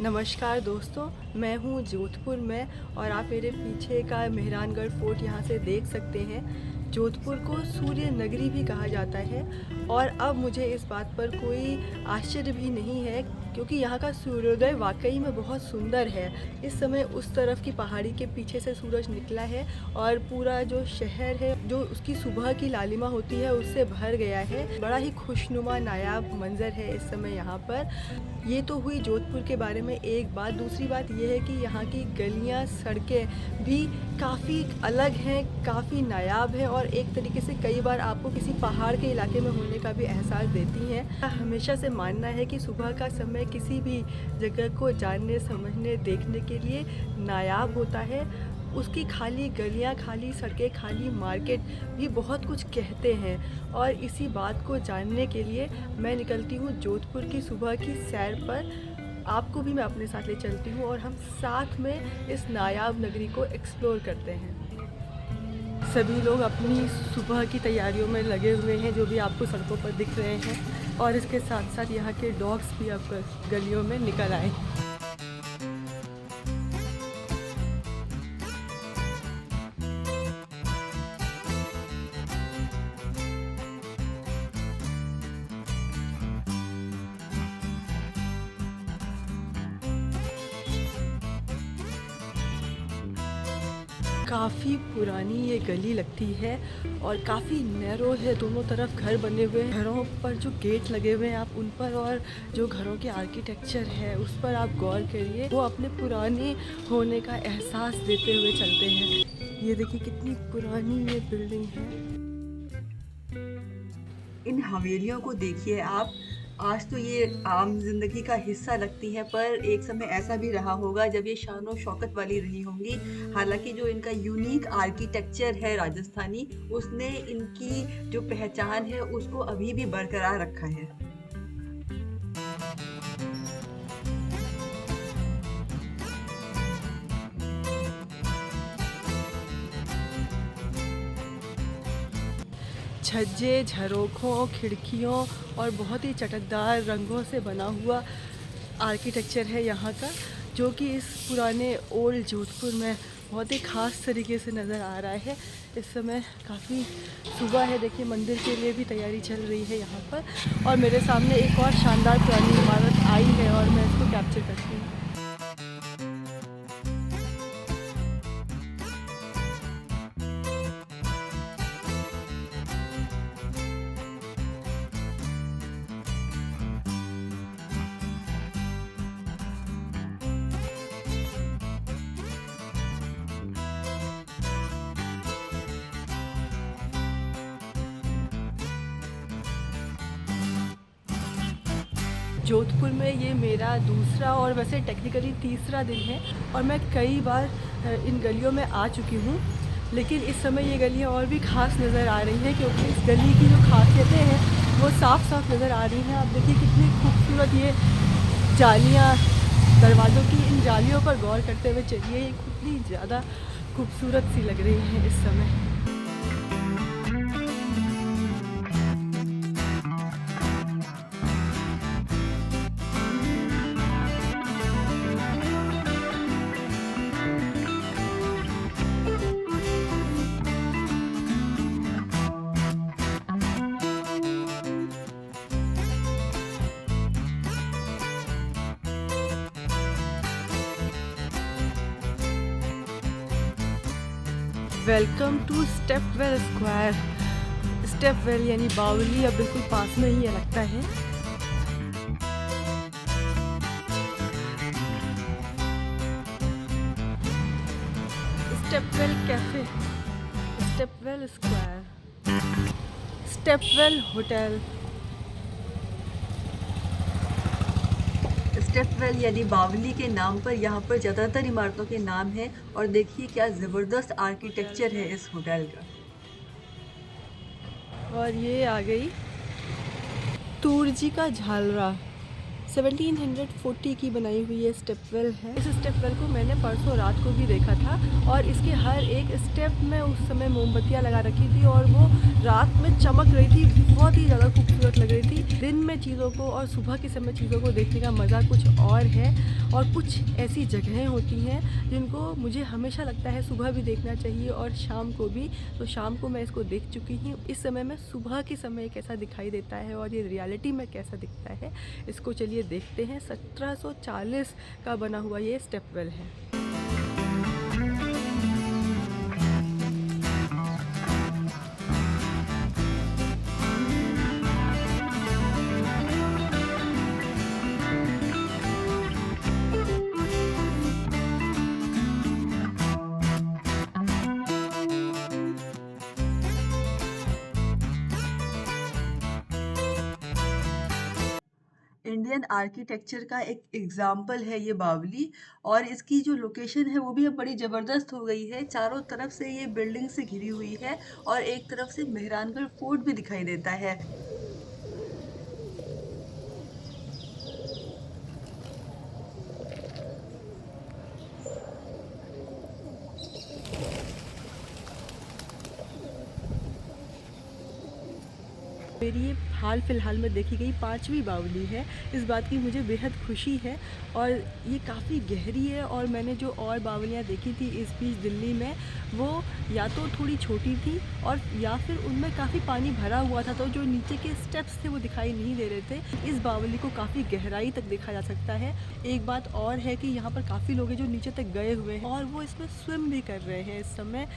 नमस्कार दोस्तों, मैं हूँ जोधपुर में और आप मेरे पीछे का मेहरानगढ़ फोर्ट यहाँ से देख सकते हैं। जोधपुर को सूर्य नगरी भी कहा जाता है और अब मुझे इस बात पर कोई आश्चर्य भी नहीं है क्योंकि यहाँ का सूर्योदय वाकई में बहुत सुंदर है। इस समय उस तरफ की पहाड़ी के पीछे से सूरज निकला है और पूरा जो शहर है जो उसकी सुबह की लालिमा होती है उससे भर गया है। बड़ा ही खुशनुमा नायाब मंजर है इस समय यहाँ पर। ये तो हुई जोधपुर के बारे में एक बात। दूसरी बात ये है कि यहाँ की गलियाँ सड़कें भी काफ़ी अलग हैं, काफ़ी नायाब हैं और एक तरीके से कई बार आपको किसी पहाड़ के इलाके में होने का भी एहसास देती हैं। हमेशा से मानना है कि सुबह का समय किसी भी जगह को जानने, समझने, देखने के लिए नायाब होता है। उसकी खाली गलियाँ, खाली सड़कें, खाली मार्केट भी बहुत कुछ कहते हैं और इसी बात को जानने के लिए मैं निकलती हूँ जोधपुर की सुबह की सैर पर। आपको भी मैं अपने साथ ले चलती हूँ और हम साथ में इस नायाब नगरी को एक्सप्लोर करते हैं। सभी लोग अपनी सुबह की तैयारियों में लगे हुए हैं जो भी आपको सड़कों पर दिख रहे हैं और इसके साथ साथ यहाँ के डॉग्स भी अब गलियों में निकल आए। काफ़ी पुरानी ये गली लगती है और काफ़ी नैरो है। दोनों तरफ घर बने हुए हैं। घरों पर जो गेट लगे हुए हैं आप उन पर और जो घरों के आर्किटेक्चर है उस पर आप गौर करिए। वो अपने पुराने होने का एहसास देते हुए चलते हैं। ये देखिए कितनी पुरानी ये बिल्डिंग है। इन हवेलियों को देखिए आप। आज तो ये आम जिंदगी का हिस्सा लगती है पर एक समय ऐसा भी रहा होगा जब ये शान शौकत वाली रही होंगी। हालांकि जो इनका यूनिक आर्किटेक्चर है राजस्थानी, उसने इनकी जो पहचान है उसको अभी भी बरकरार रखा है। छज्जे, झरोखों, खिड़कियों और बहुत ही चटकदार रंगों से बना हुआ आर्किटेक्चर है यहाँ का, जो कि इस पुराने ओल्ड जोधपुर में बहुत ही ख़ास तरीके से नज़र आ रहा है। इस समय काफ़ी सुबह है। देखिए मंदिर के लिए भी तैयारी चल रही है यहाँ पर और मेरे सामने एक और शानदार पुरानी इमारत आई है और मैं इसको कैप्चर करती हूँ। जोधपुर में ये मेरा दूसरा और वैसे टेक्निकली तीसरा दिन है और मैं कई बार इन गलियों में आ चुकी हूँ, लेकिन इस समय ये गलियाँ और भी ख़ास नज़र आ रही हैं क्योंकि इस गली की जो खासियतें हैं वो साफ़ साफ़ नज़र आ रही हैं। आप देखिए कितनी खूबसूरत ये जालियाँ, दरवाज़ों की इन जालियों पर गौर करते हुए चलिए, ये कितनी ज़्यादा खूबसूरत सी लग रही हैं इस समय। Welcome to stepwell square. Stepwell यानी बावली अब बिल्कुल पास में ही लगता है। Stepwell cafe, stepwell square, stepwell hotel. Stepwell यानी बावली के नाम पर यहाँ पर ज़्यादातर इमारतों के नाम हैं और देखिए क्या ज़बरदस्त आर्किटेक्चर है इस होटल का। और ये आ गई तूरजी का झालरा। 1740 की बनाई हुई ये स्टेपवेल है। इस स्टेपवेल को मैंने परसों रात को भी देखा था और इसके हर एक स्टेप में उस समय मोमबत्तियाँ लगा रखी थी और वो रात में चमक रही थी, बहुत ही ज़्यादा खूबसूरत लग रही थी। दिन में चीज़ों को और सुबह के समय चीज़ों को देखने का मज़ा कुछ और है और कुछ ऐसी जगहें होती हैं जिनको मुझे हमेशा लगता है सुबह भी देखना चाहिए और शाम को भी। तो शाम को मैं इसको देख चुकी हूँ, इस समय में सुबह के समय कैसा दिखाई देता है और ये रियलिटी में कैसा दिखता है, इसको चलिए देखते हैं। 1740 का बना हुआ ये स्टेपवेल है। इंडियन आर्किटेक्चर का एक एग्जाम्पल है ये बावली। और इसकी जो लोकेशन है वो भी अब बड़ी ज़बरदस्त हो गई है। चारों तरफ से ये बिल्डिंग से घिरी हुई है और एक तरफ से मेहरानगढ़ फोर्ट भी दिखाई देता है। मेरी ये हाल फिलहाल में देखी गई 5वीं बावली है। इस बात की मुझे बेहद खुशी है और ये काफ़ी गहरी है। और मैंने जो और बावलियाँ देखी थी इस बीच दिल्ली में, वो या तो थोड़ी छोटी थी और या फिर उनमें काफ़ी पानी भरा हुआ था, तो जो नीचे के स्टेप्स थे वो दिखाई नहीं दे रहे थे। इस बावली को काफ़ी गहराई तक देखा जा सकता है। एक बात और है कि यहाँ पर काफ़ी लोग हैं जो नीचे तक गए हुए हैं और वो इसमें स्विम भी कर रहे हैं इस समय।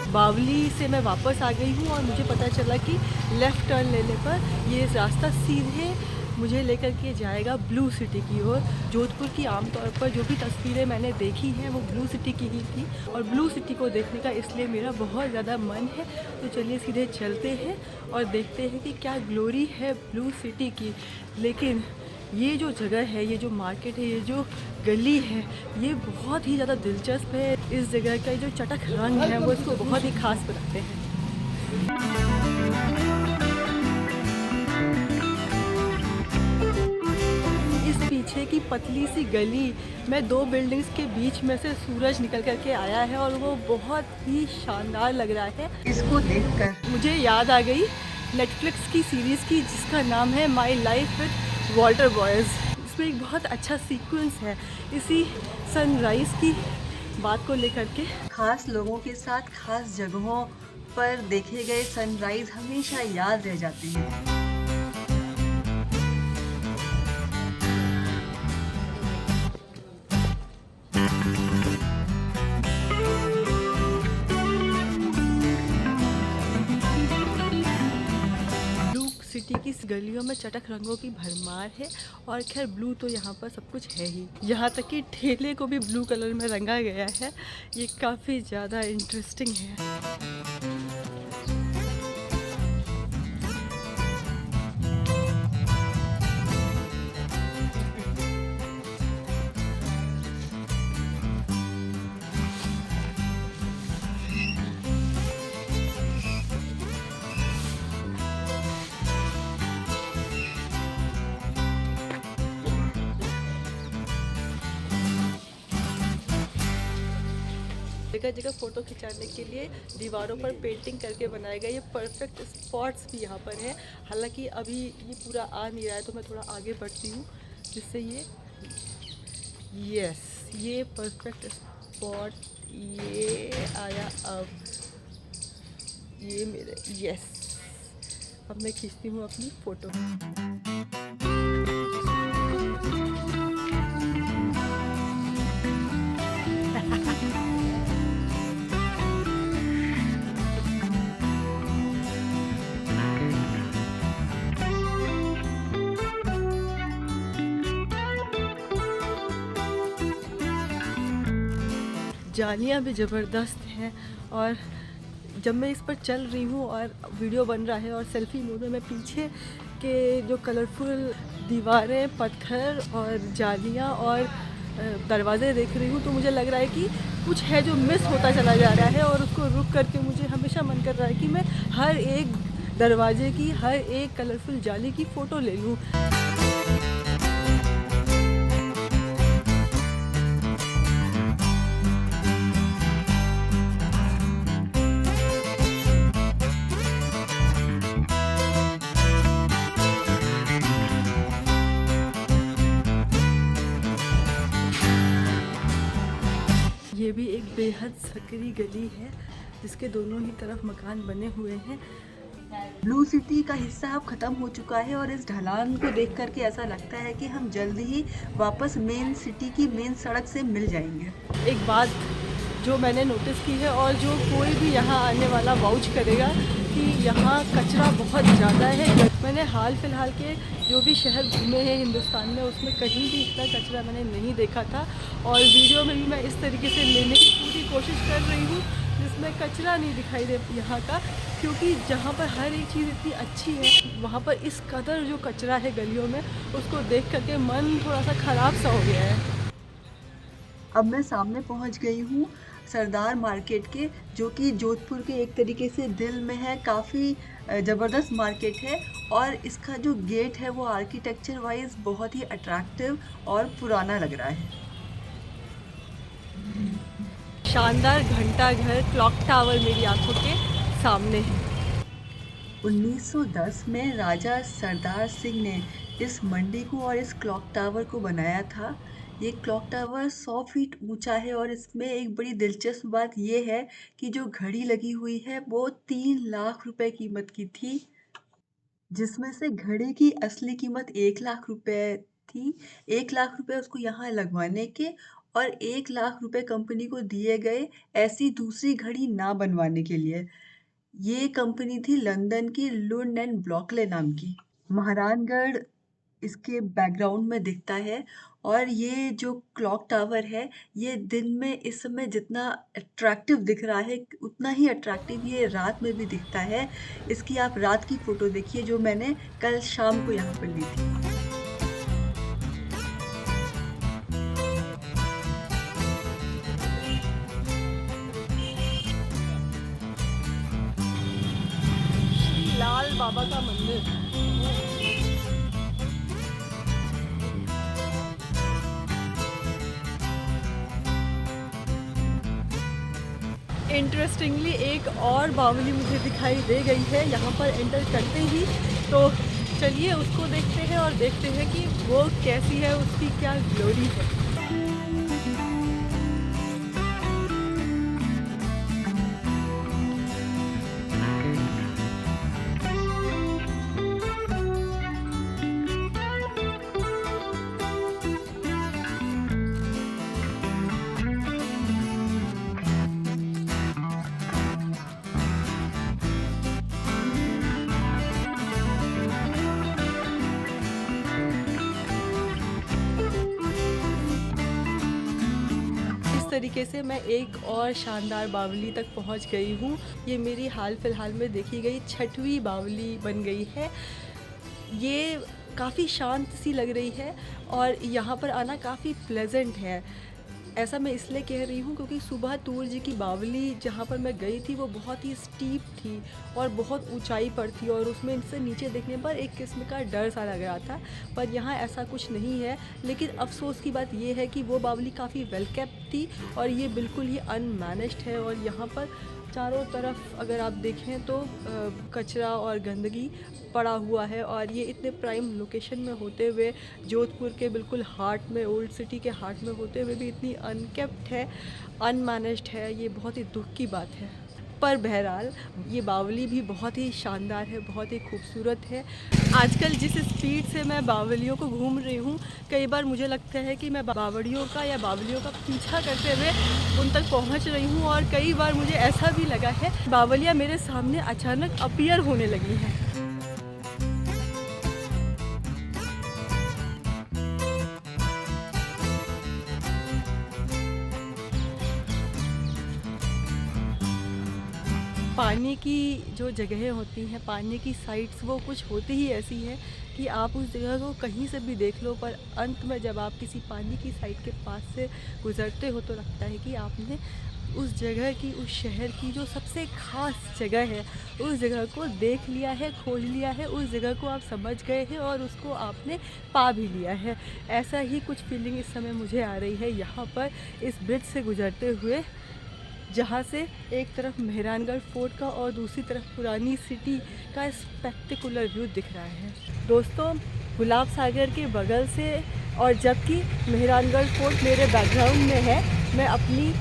बावली से मैं वापस आ गई हूँ और मुझे पता चला कि लेफ़्ट टर्न लेने पर ये रास्ता सीधे मुझे लेकर के जाएगा ब्लू सिटी की ओर। जोधपुर की आमतौर पर जो भी तस्वीरें मैंने देखी हैं वो ब्लू सिटी की ही थी और ब्लू सिटी को देखने का इसलिए मेरा बहुत ज़्यादा मन है। तो चलिए सीधे चलते हैं और देखते हैं कि क्या ग्लोरी है ब्लू सिटी की। लेकिन ये जो जगह है, ये जो मार्केट है, ये जो गली है, ये बहुत ही ज़्यादा दिलचस्प है। इस जगह का जो चटक रंग है वो इसको बहुत ही खास बनाते हैं। इस पीछे की पतली सी गली में 2 बिल्डिंग्स के बीच में से सूरज निकल करके आया है और वो बहुत ही शानदार लग रहा है। इसको देखकर मुझे याद आ गई नेटफ्लिक्स की सीरीज़ की जिसका नाम है my life with water boys. इसमें एक बहुत अच्छा सीक्वेंस है इसी सनराइज़ की बात को लेकर के। खास लोगों के साथ खास जगहों पर देखे गए सनराइज हमेशा याद रह जाते हैं। सिटी की इस गलियों में चटक रंगों की भरमार है और खैर ब्लू तो यहाँ पर सब कुछ है ही। यहाँ तक कि ठेले को भी ब्लू कलर में रंगा गया है। ये काफ़ी ज़्यादा इंटरेस्टिंग है। जगह जगह फ़ोटो खिंचाने के लिए दीवारों पर पेंटिंग करके बनाए गए ये परफेक्ट स्पॉट्स भी यहाँ पर हैं। हालांकि अभी ये पूरा आ नहीं रहा है तो मैं थोड़ा आगे बढ़ती हूँ जिससे ये परफेक्ट स्पॉट ये आया। अब ये मेरे अब मैं खींचती हूँ अपनी फ़ोटो। जालियाँ भी ज़बरदस्त हैं और जब मैं इस पर चल रही हूँ और वीडियो बन रहा है और सेल्फी मोड में मैं पीछे के जो कलरफुल दीवारें, पत्थर और जालियाँ और दरवाज़े देख रही हूँ, तो मुझे लग रहा है कि कुछ है जो मिस होता चला जा रहा है और उसको रुक करके मुझे हमेशा मन कर रहा है कि मैं हर एक दरवाजे की, हर एक कलरफुल जाली की फ़ोटो ले लूँ। ये भी एक बेहद सकरी गली है जिसके दोनों ही तरफ मकान बने हुए हैं। ब्लू सिटी का हिस्सा अब ख़त्म हो चुका है और इस ढलान को देख करके ऐसा लगता है कि हम जल्द ही वापस मेन सिटी की मेन सड़क से मिल जाएंगे। एक बात जो मैंने नोटिस की है और जो कोई भी यहाँ आने वाला वाउच करेगा कि यहाँ कचरा बहुत ज़्यादा है। मैंने हाल फिलहाल के जो भी शहर घूमे हैं हिंदुस्तान में, उसमें कहीं भी इतना कचरा मैंने नहीं देखा था और वीडियो में भी मैं इस तरीके से लेने की पूरी कोशिश कर रही हूँ जिसमें कचरा नहीं दिखाई दे यहाँ का, क्योंकि जहाँ पर हर एक चीज़ इतनी अच्छी है वहाँ पर इस कदर जो कचरा है गलियों में, उसको देख करके मन थोड़ा सा ख़राब सा हो गया है। अब मैं सामने पहुंच गई हूँ सरदार मार्केट के, जो कि जोधपुर के एक तरीके से दिल में है। काफ़ी ज़बरदस्त मार्केट है और इसका जो गेट है वो आर्किटेक्चर वाइज बहुत ही अट्रैक्टिव और पुराना लग रहा है। शानदार घंटा घर क्लॉक टावर मेरी आंखों के सामने है। 1910 में राजा सरदार सिंह ने इस मंडी को और इस क्लॉक टावर को बनाया था। ये क्लॉक टावर 100 फीट ऊंचा है और इसमें एक बड़ी दिलचस्प बात ये है कि जो घड़ी लगी हुई है वो 3 लाख रुपए कीमत की थी, जिसमें से घड़ी की असली कीमत 1 लाख रुपए थी। 1 लाख रुपए उसको यहाँ लगवाने के और 1 लाख रुपए कंपनी को दिए गए ऐसी दूसरी घड़ी ना बनवाने के लिए। ये कंपनी थी लंदन की लुंड एंड ब्लॉकले नाम की। महारानगढ़ इसके बैकग्राउंड में दिखता है और ये जो क्लॉक टावर है ये दिन में इस समय जितना अट्रैक्टिव दिख रहा है उतना ही अट्रैक्टिव ये रात में भी दिखता है। इसकी आप रात की फ़ोटो देखिए जो मैंने कल शाम को यहाँ पर ली थी। लाल बाबा का मंदिर। इंटरेस्टिंगली एक और बावली मुझे दिखाई दे गई है यहाँ पर एंटर करते ही, तो चलिए उसको देखते हैं और देखते हैं कि वो कैसी है, उसकी क्या ग्लोरी है। तरीके से मैं एक और शानदार बावली तक पहुंच गई हूं। ये मेरी हाल फिलहाल में देखी गई 6वीं बावली बन गई है। ये काफ़ी शांत सी लग रही है और यहाँ पर आना काफ़ी प्लेजेंट है। ऐसा मैं इसलिए कह रही हूँ क्योंकि सुबह तूर जी की बावली जहाँ पर मैं गई थी वो बहुत ही स्टीप थी और बहुत ऊंचाई पर थी और उसमें इनसे नीचे देखने पर एक किस्म का डर सा लग रहा था, पर यहाँ ऐसा कुछ नहीं है। लेकिन अफसोस की बात ये है कि वो बावली काफ़ी वेल केप्ट थी और ये बिल्कुल ही अनमैनेज्ड है और यहाँ पर चारों तरफ अगर आप देखें तो कचरा और गंदगी पड़ा हुआ है और ये इतने प्राइम लोकेशन में होते हुए, जोधपुर के बिल्कुल हार्ट में, ओल्ड सिटी के हार्ट में होते हुए भी इतनी अनकेप्ट है, अनमैनेज्ड है। ये बहुत ही दुख की बात है। पर बहरहाल ये बावली भी बहुत ही शानदार है, बहुत ही खूबसूरत है। आजकल जिस स्पीड से मैं बावलियों को घूम रही हूँ, कई बार मुझे लगता है कि मैं बावड़ियों का या बावलियों का पीछा करते हुए उन तक पहुँच रही हूँ और कई बार मुझे ऐसा भी लगा है बावलियाँ मेरे सामने अचानक अपीयर होने लगी हैं। पानी की जो जगहें होती हैं, पानी की साइट्स, वो कुछ होती ही ऐसी हैं कि आप उस जगह को कहीं से भी देख लो, पर अंत में जब आप किसी पानी की साइट के पास से गुज़रते हो तो लगता है कि आपने उस जगह की, उस शहर की जो सबसे ख़ास जगह है, उस जगह को देख लिया है, खोज लिया है, उस जगह को आप समझ गए हैं और उसको आपने पा भी लिया है। ऐसा ही कुछ फीलिंग इस समय मुझे आ रही है यहाँ पर इस ब्रिज से गुज़रते हुए, जहाँ से एक तरफ मेहरानगढ़ फोर्ट का और दूसरी तरफ पुरानी सिटी का स्पेक्टेकुलर व्यू दिख रहा है। दोस्तों, गुलाब सागर के बगल से और जबकि मेहरानगढ़ फोर्ट मेरे बैकग्राउंड में है, मैं अपनी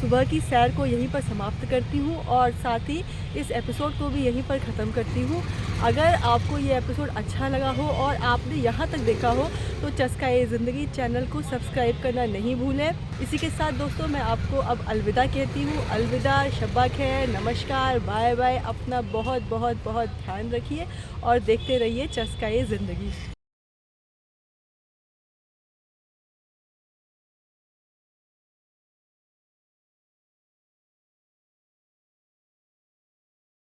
सुबह की सैर को यहीं पर समाप्त करती हूँ और साथ ही इस एपिसोड को भी यहीं पर ख़त्म करती हूँ। अगर आपको ये एपिसोड अच्छा लगा हो और आपने यहाँ तक देखा हो तो चस्का-ए ज़िंदगी चैनल को सब्सक्राइब करना नहीं भूलें। इसी के साथ दोस्तों मैं आपको अब अलविदा कहती हूँ। अलविदा, शब्बा खैर, नमस्कार, बाय बाय। अपना बहुत बहुत बहुत ध्यान रखिए और देखते रहिए चस्का-ए ज़िंदगी।